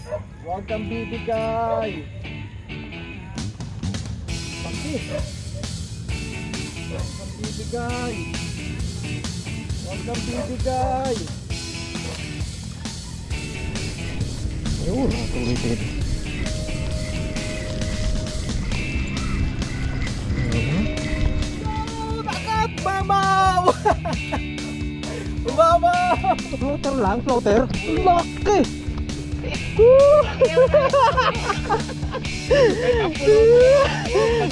Huwag kang bibigay. Bakit? Huwag kang bibigay. Huwag kang bibigay. Ayun, tulitin. Dagat! Mamaw! Mamaw! Floater lang, floater. Laki!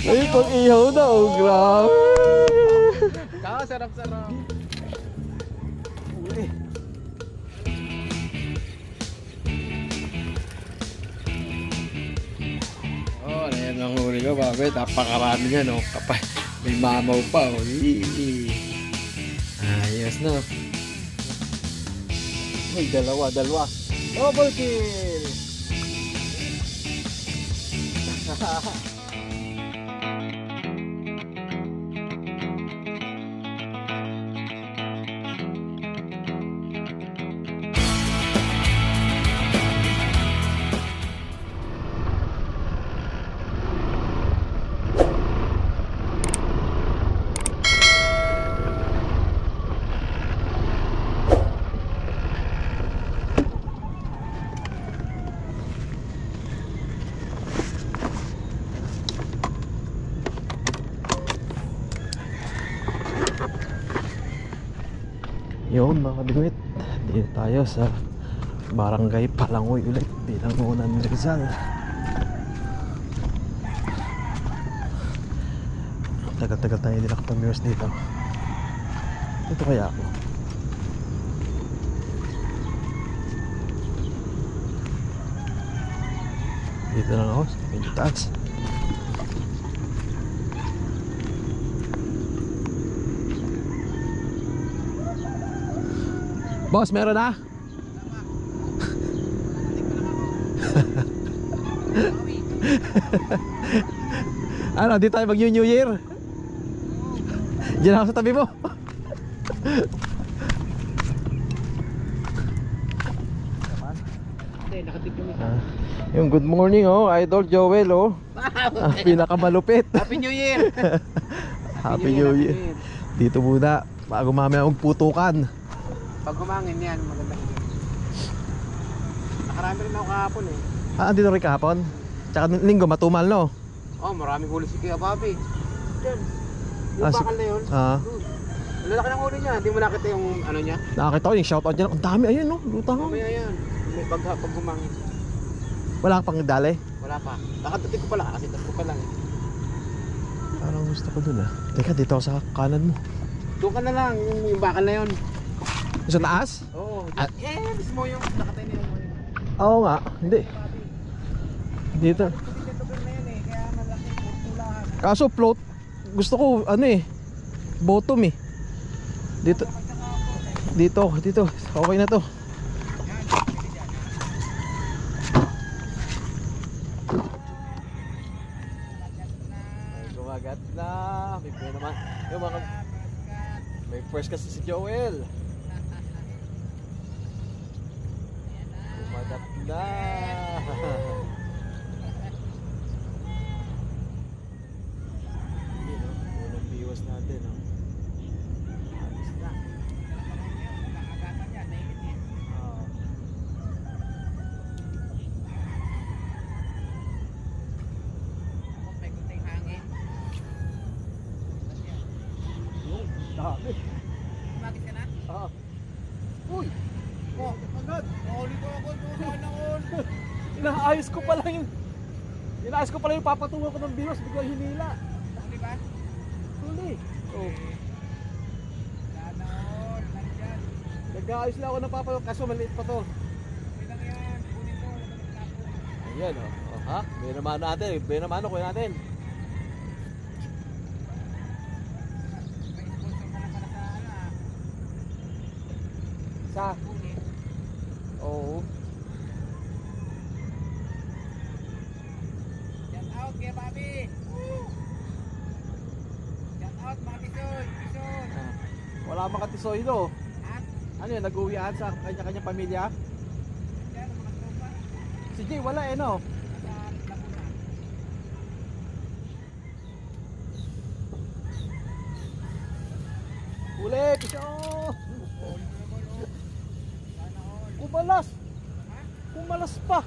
Ay, pag-ihaw na, oh, grabe. Kaka sarap-sarap. Uli. Oh, ayan ang huli ko, babe. Napakarami niya, no? Kapay, may mamaw pa, oh. Ayos, no? Uy, dalawa. Double kill! Yun mga kabigwit, dito tayo sa Barangay Palangoy ulit, Binangonan, Rizal. Tagal-tagal tayo din nakapag-mirrors dito. Dito kaya ako. Dito lang ako, medyo taas. Boss, meron na? Ano, di tayo mag New Year? Diyan ako sa tabi mo. Yung good morning, oh, Idol Joel, oh. Pinakamalupit. Happy New Year! Happy New Year. Dito muna, bago mamaya magputukan. Pag humangin yan, maganda. Nakarami rin ako kahapon eh. Ah, andito rin kahapon? Tsaka linggo, matumal, no? Oh, maraming huli si Kuya Bobby. Diyan. Yung bakal na yun. Ang lalaki ng huli niya. Hindi mo nakita yung ano niya? Nakakita ko yung shoutout dyan. Ang dami, ayun, no? Lutang. Mamaya yan. May pag humangin. Wala ka pang dali? Wala pa. Nakatatig ko pala kasi tatlo pa lang eh. Parang gusto ko dun, ah. Teka, dito ako sa kanan mo. Doon ka na lang, yung bakal na yun. Sa taas? Oo. Mismo yung nakatay na yung huli. Oo nga, hindi. Dito. Kaso float, gusto ko ano eh, bottom eh. Dito. Dito. Okay na to. Ay, gumagat na. May pwede naman. Yung mga may first kasi si Joel. Gumagat na. Natin, no? Alis na. May kunting hangin. Dami. Bakit ka na? Uy! Oh, agad. Nakuli ko ako doon sana all. Inaayos ko pala yung papatungan ko ng biwas, biglang hinila. Huli ba? Huli. Oh. Sana all. Nandyan. Nag-aayos lang ako ng papatungan, kaso maliit pa to. May lang yan. Kunin ko. Ayan, oh. Oh, ha? Binamaan natin. Binamaan ko natin. May sponsor ka na pala sa ano ah. Sa? Huli. Oo. Shout out kay Bobby. Shout out mga Tisoy. Wala makatisoy do. Ha? Ano yan, nag-uwian sa kanya-kanya pamilya? Yan, mga tropa. Si Jay wala eh no. Uli, piso. Kumalas. Kumalas pa.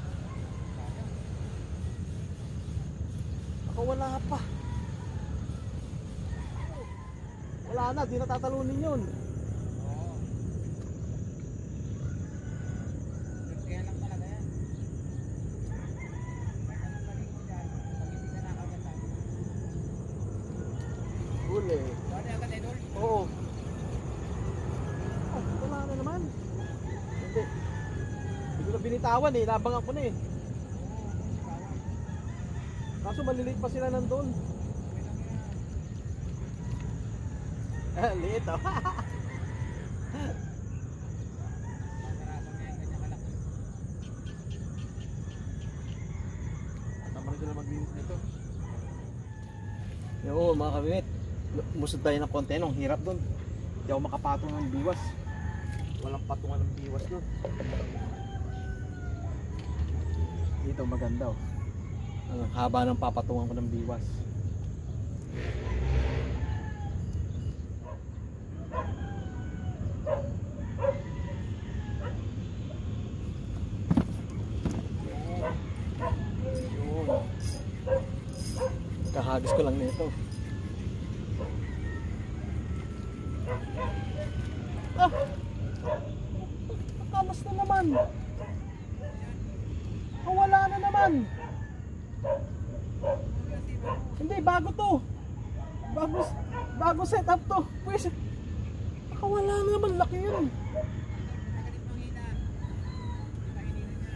Ako wala pa. Wala na, di natatalunin yun. Kaya lang talaga yan. Uli. Wala agad idol. Oo. Oh, wala na naman. Hindi. Hindi ko na binitawan eh, nabangan ko na eh. Kaso maliliit pa sila nandun. Liit oh. Tama sila maglinis nito. Oo mga kabimit, musod tayo ng konti nung hirap dun. Hindi ako makapatong ng biwas. Walang patungan ng biwas dun. Dito maganda oh. Ang haba ng papatungan ko ng biwas. Kahagis ko lang nito. Ah! Nakamas na naman. Wala na naman. Hindi, bago to. Bago set up to. Pwes. Wala na naman, laki yun.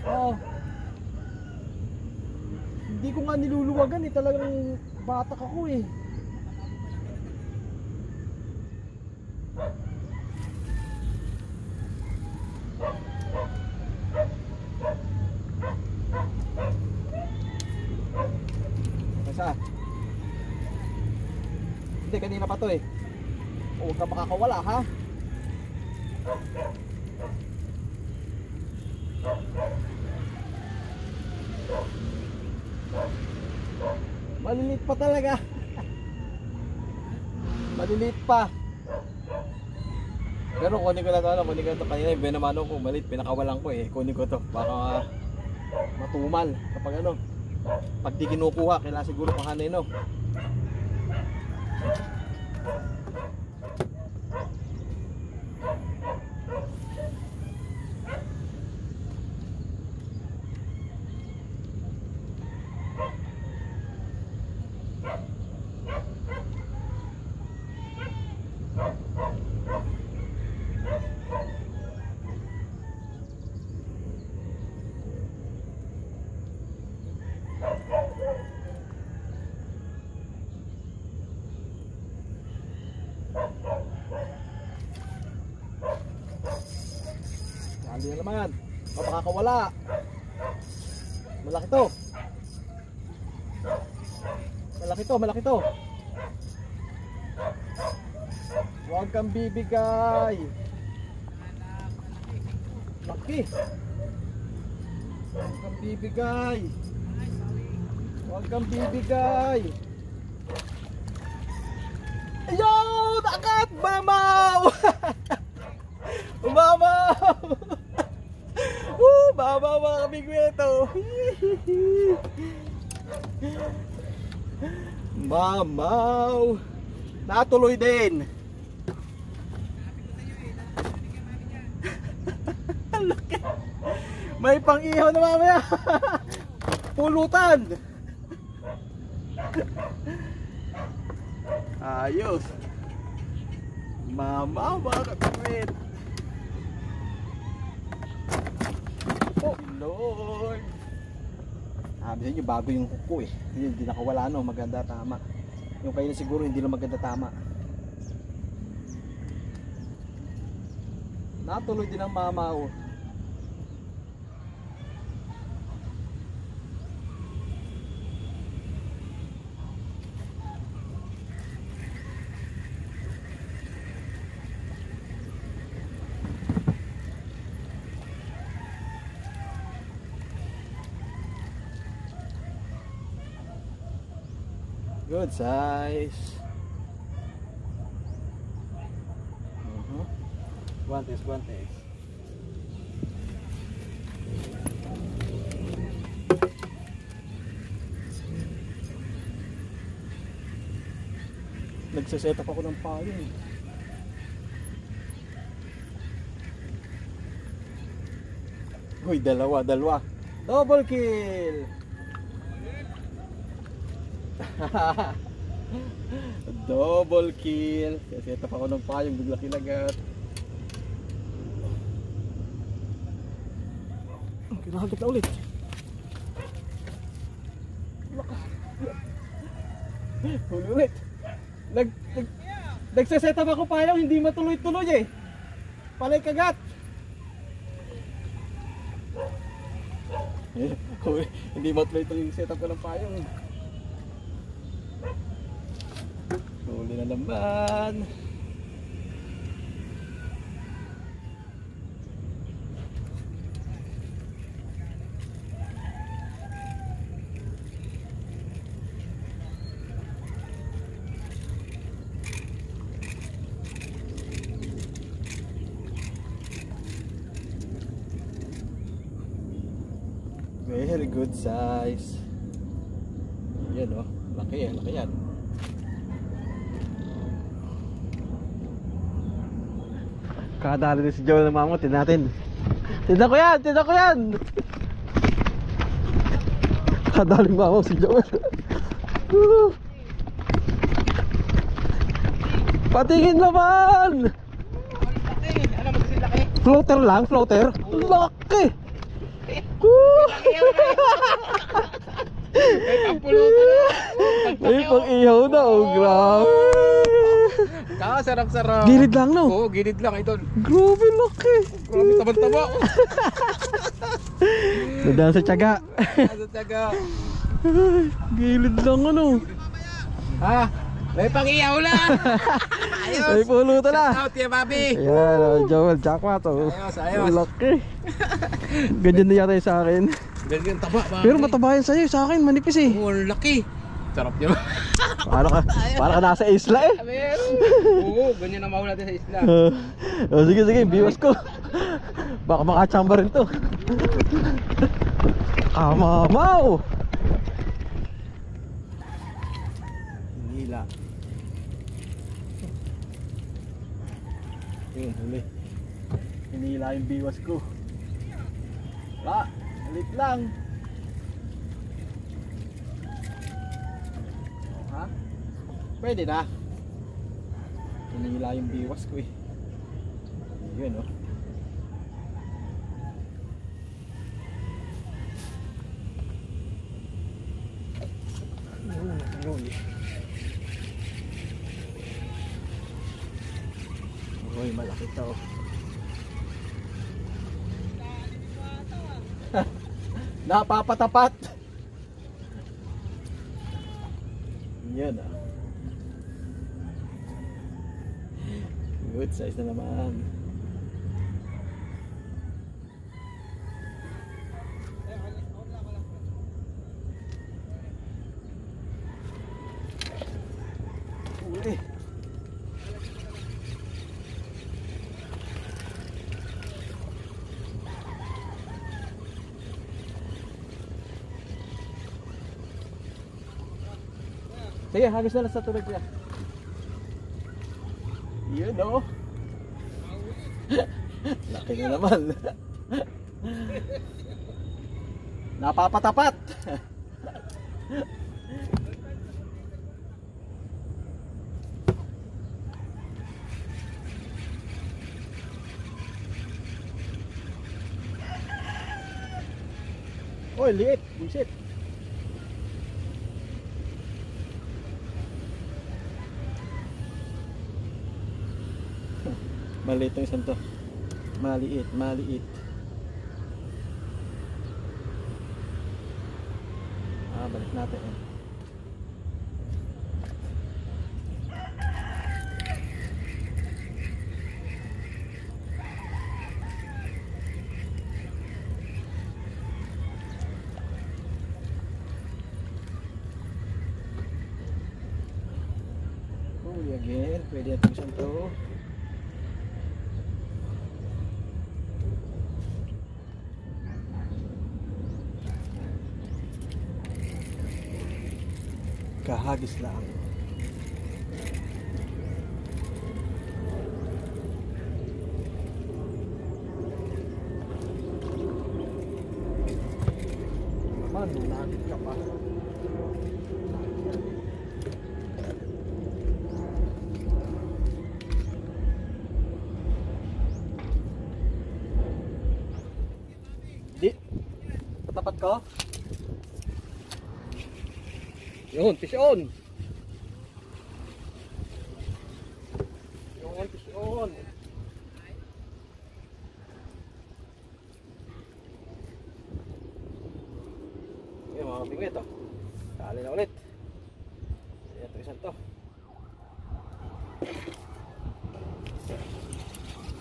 Oo. Hindi ko nga niluluwagan eh, talagang batak ako eh. Masa? Hindi, kanina pa to eh. Huwag ka makakawala ha. Maliliit pa talaga. Maliliit pa. Pero kunin ko na to, kunin ko na to. Kanina yung benamano ko, maliit, pinakawalan ko eh. Kunin ko to, baka matumal. Kapag ano, pag di kinukuha, kailangan siguro kahanay no. Hindi na naman. Makakawala. Malaki to. Malaki to. Huwag kang bibigay. Laki. Huwag kang bibigay. Huwag kang bibigay. Ayun! Akat! Mamaw! Mamaw! Mamaw mga kabigweto! Mamaw! Natuloy din! May pang-ihaw na mamaya! Pulutan! Ayos! Mamaw mga kabigwet! Oh Lord! Sabi nyo bago yung hook ko eh. Hindi nakawala no, maganda tama. Yung kayo siguro hindi na maganda tama. Natuloy din ang mamaw. Good size. Guantes, guantes. Nagsaset up ako ng payong. Uy, dalawa. Double kill! Double kill. Set up ako ng payong, bigla kinagat. Kinakagat na ulit. Huli ulit. Nagsaset up ako payong, hindi matuloy-tuloy eh. Palay kagat. Hindi matuloy-tuloy yung setup ko ng payong. Huli na naman. Very good size. Yan oh, laki yan. Kakadali din si Joel ng mamut, tignan natin. Tignan ko yan! Kakadali ng mamut si Joel. Patingin naman! Ano mo kasi laki? Floater lang, floater. Laki! May pang-ihaw na, oh, grabe. Sarap-sarap. Gilid lang, no? Oo, gilid lang, idol. Grabe, laki. Grabe, taba-taba. Nadaan sa tiyaga. Ano taga? Gilid lang, ano? Ha? May pang-iyaw lang. Ayos. May pulutan na. Shout out, Bobby. Ayan, oh, Joel, jackpot, oh. Ayos. Laki. Ganyan na yata yung sa akin. Ganyan taba, Bobby. Pero mataba yan sa'yo, sa akin, manipis eh. Oh, laki. Sarap yun. Para ka nasa isla eh. Meron. Oo, ganyan ang mahuli natin sa isla. Oh, sige, biwas ko. Baka makachamba rin to. Kamamaw! Hinila. Yun, huli. Hinila yung biwas ko. Ulit lang. Ha? Pwede na. Hinila yung biwas ko eh. Yun oh. Uy, malaki to. Napapatapat. Yan ah. Good size na naman. Uli. Sige, hagis na lang sa tulad niya. Yun o. Laki na naman. Napapatapat. Oy, liit. Buisit. Maliit yung isang to. Maliit. Balik natin eh. again, pwede natin isang to. Kahagis lang. Naman, nagit ka pa. Di, patapat ko. Yun, fish on. Yun, fish on. Yun, mga kapingwit, oh. Tali na ulit. Ito isang to.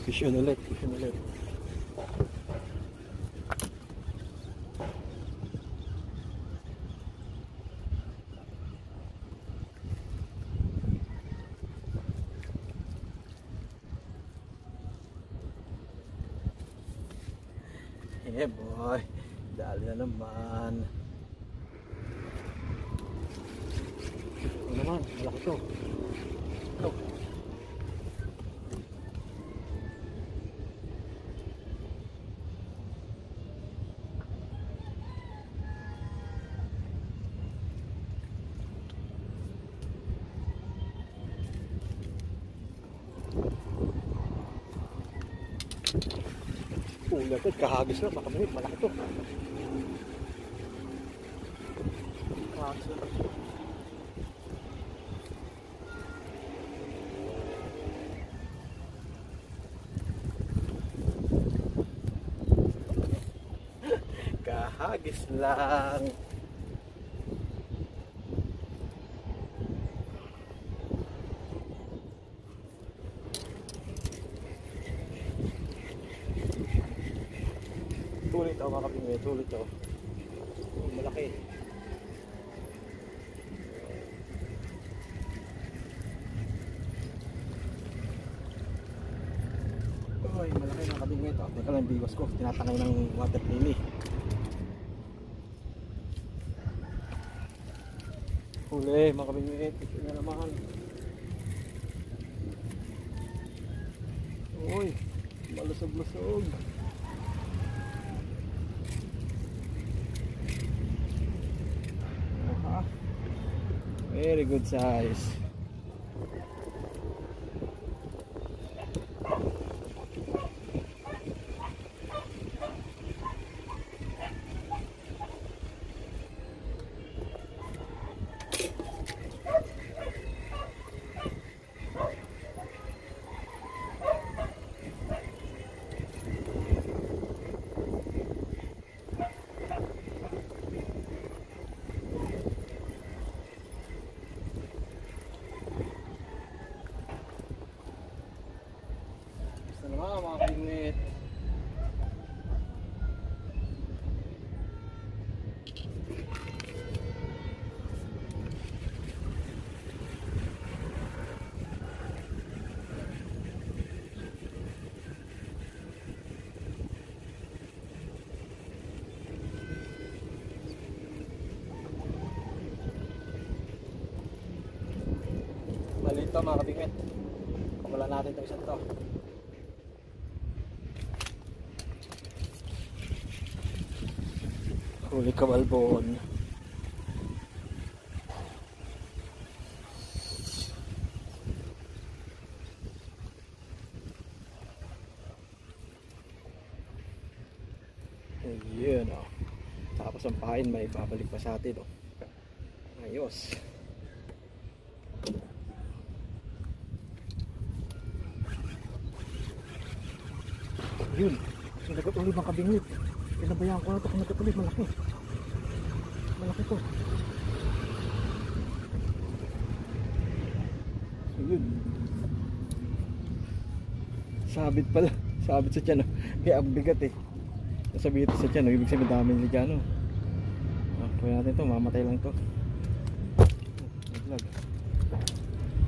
Fish on ulit, fish on ulit. Eh boy, dali na naman. Ano naman, malaki to. Ito. Ulan to, kahagis na, baka malaki to. Kahagis na. Kahagis lang. Tulit ako mga kapingwit, tulit ako. Malaki. Uy, malaki mga kapingwit. Teka lang, biwas ko. Tinatangay ng water lily. Huli mga kapingwit. Ito na naman. Uy, malusog-lusog. Very good size. Mga kapingwit. Maliit to mga kapingwit. Wala natin itong isang to. Huli kabalbon. Ayun o. Tapos ang pain may babalik pa sa atin o. Ayos. Ayun. Sinagot ulit mga kabingwit. Pinabayaan ko na ito kung nagkatuloy, malaki. Malaki to. Ayun. Sabit pala. Sabit sa tiyan. Kaya ang bigat eh. Sabit sa tiyan. Ibig sabihin dami nila dyan. Kuya natin to. Mamatay lang to. Naglag.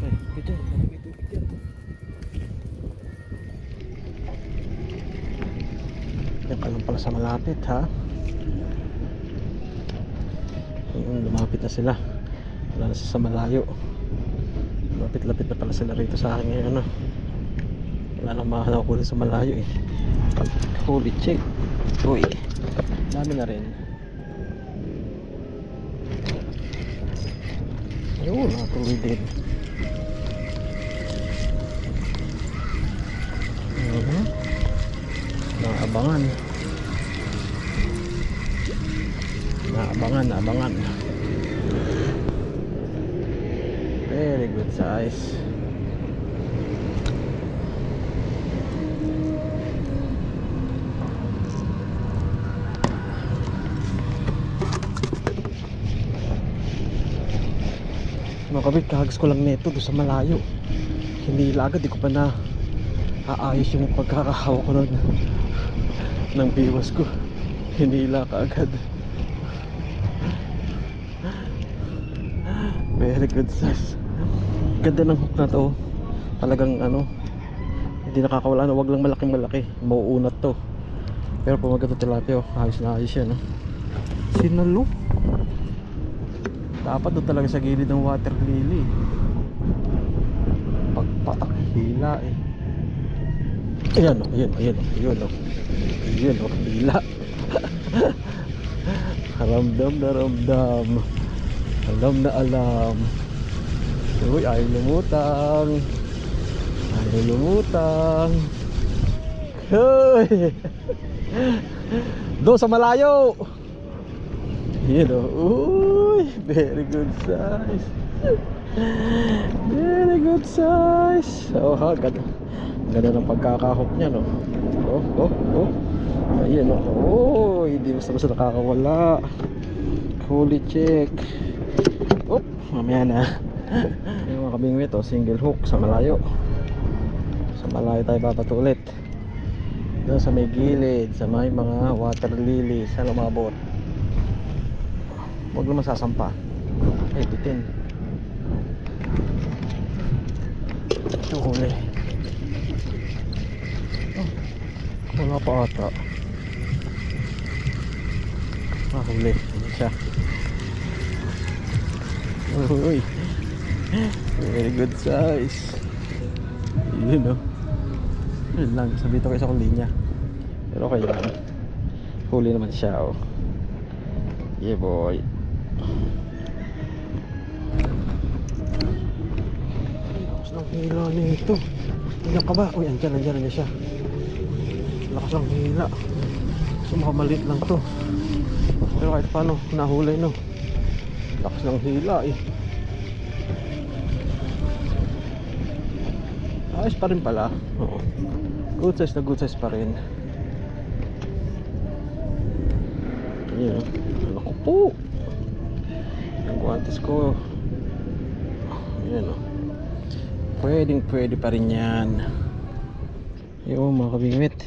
Ay, dyan, may tubig dyan. Yan ka lang pala sa malapit ha. Yung lumapit na sila. Wala na sa malayo. Lapit-lapit na pala sila rito sa akin ngayon, no? Wala nang makakahuli sa malayo eh. Holy check. Uy, dami na rin. Ayun, nakatuloy din. Naabangan. Naabangan. Very good size. Mga kabit, kahagas ko lang neto doon sa malayo. Hinila agad, di ko pa na aayos yung pagkakahawak ko nun ng biwas ko. Hinila ka agad. Very good size. Ganda ng hook na to. Talagang ano, hindi nakakawala na, wag lang malaking malaki, mauunat to. Pero pag maganda tilapia, ayos na ayos yan, no? Sinalo. Dapat doon talaga sa gilid ng water lily. Pagpatak, hila eh. Ayan o, ayan o, hila. Ramdam na ramdam. Alam na alam. Uy, ayaw lumutang. Hoy! Doon sa malayo. Ayan o, uy, very good size. Very good size. Oh, ha, ganda ng pagkakahok niya, no? Oh. Ayan o, oh, hindi basta nakakawala. Holy check. Oh, mamaya na. Yung mga kabingwit, oh, single hook sa malayo. Sa malayo tayo papatulit. Doon sa may gilid, sa may mga water lily, sa lumabot. Huwag naman sasampa. Ay, bitin. Ito huli. Oh, wala pa ata. Huli. Ano siya? Uy. Very good size. Yun, oh. Yun lang. Sabi ito kayo sa linya. Pero okay lang. Huli naman siya, oh. Yeah, boy. Lakas ng hila nito. Ilan ka ba? Uy, andyan siya. Lakas ng hila. So makamalit lang to. Pero kahit paano, nahuli, no? Lakas ng hila eh. Ayos pa rin pala. Oo. Good size pa rin. Ayan, ano ko po. Ang guantes ko. Ayan, oh. Pwede pa rin yan. Yung mga kabingwit,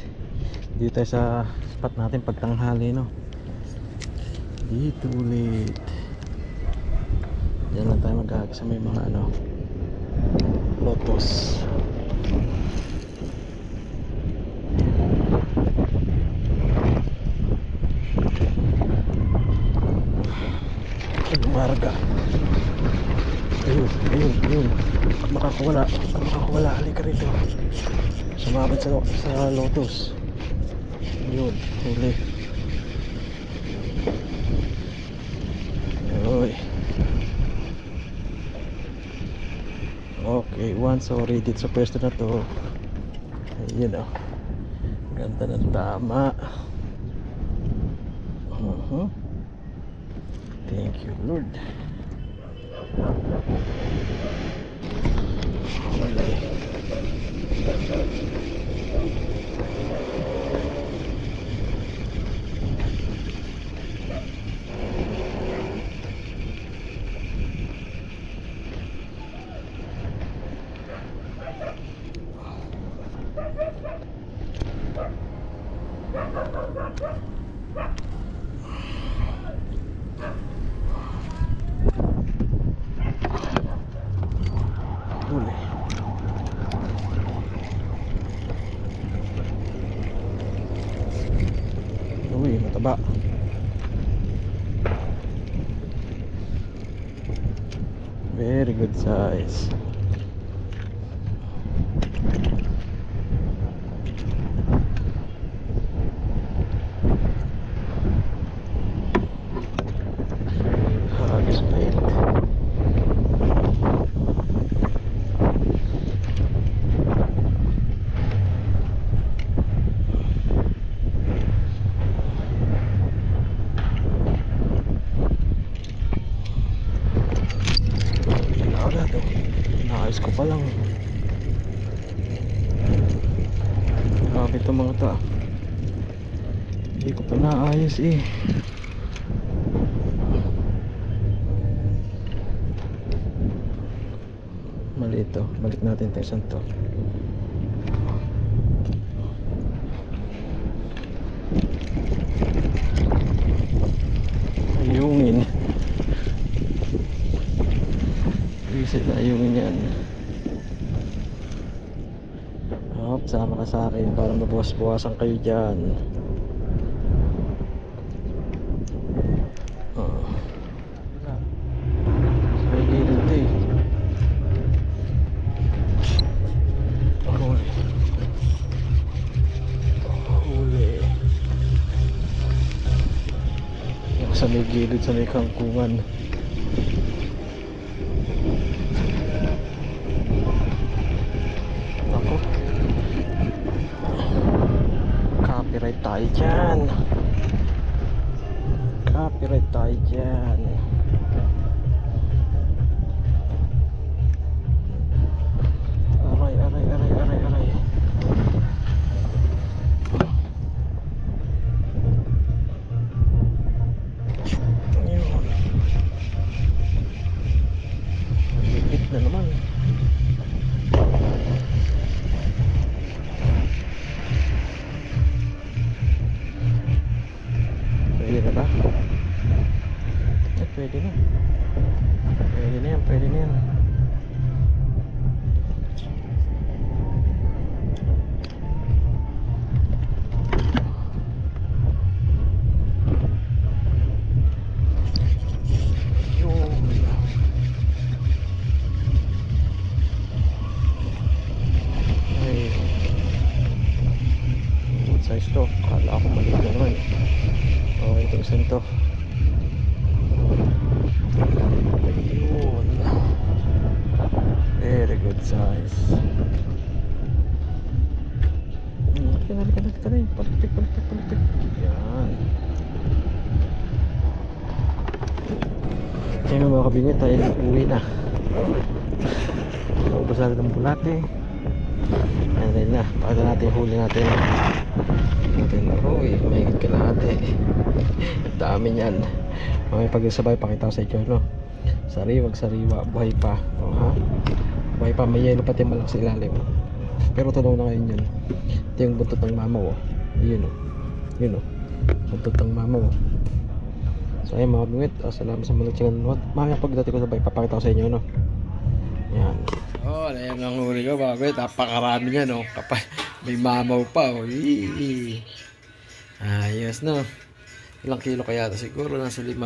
dito tayo sa spot natin pagtanghali, no? Dito ulit. Diyan lang tayo maghahagi sa may mga ano, lotus. Marga. Ayun. Makakawala. Halika rito. Sumabit sa lotus. Ayun, huli. Uy. Okay, once already sa pwesto na to. Ayun, oh. Ganda ng tama. Thank you, Lord. mataba. Very good size. Hagis bait. Naayos ko pa lang. Grabe ito mga ta. Hindi ko pa naayos eh. Mali ito. Balik natin ito isang to. Ayungin. Reset na ayungin yan. Hop, sama ka sa akin para mabuwas-buwasan kayo dyan. May gilid eh. Huli. Yung sa may gilid, sa may kangkungan. Ako, copyright tayo dyan. Copyright tayo dyan. Aray, aray, aray, aray, aray. Ayun. Lipit na naman. Pwede na ba? Pwede na. Pwede na yan, pwede na yan. Ay, good size to. Kala ako maliit na naman. Okay, ito isang to. Ayun. Very good size. Halika na. Palitik. Yan. Ngayon mga kabingit, tayo uwi na. Naubos natin ng bulate. Ayan rin na. Pakita natin, huli natin. Uy, mahigit ka lahat eh. Dami niyan. May pagsabay, pakita ko sa inyo, no? Sariwag-sariwa, buhay pa. O, ha? Buhay pa, may yelo pati malak sa ilalim. Pero tunaw na ngayon yun. Ito yung buntot ng mamaw, oh. Yun, oh. Yun, oh. Buntot ng mamaw, oh. So, ayun mga bingwit. Salamat sa mga nagsingan. Mamaya pagdating ko sabay, papakita ko sa inyo, no? Yan. Oh, ayan ang huli ko, mga bingwit. Napakarami niya, no? May mamaw pa, oh. Ayos, no? Ilang kilo kaya ito? Siguro nasa 5-6.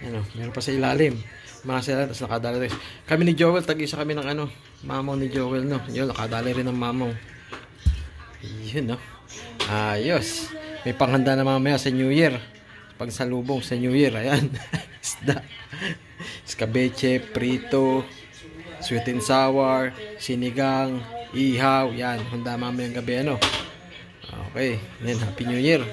Ano, meron pa sa ilalim. Mga sila, tapos nakadali rin. Kami ni Joel, tag-isa kami ng ano, mamaw ni Joel, no? Yun, nakadali rin ng mamaw. Yun, no? Ayos. May panghanda na mamaya sa New Year. Pagsalubong sa New Year, ayan. Isda. Escabeche, prito, sweet and sour, sinigang, ihaw, yan. Handa mamaya ang gabi, ano? Okay, yan, Happy New Year.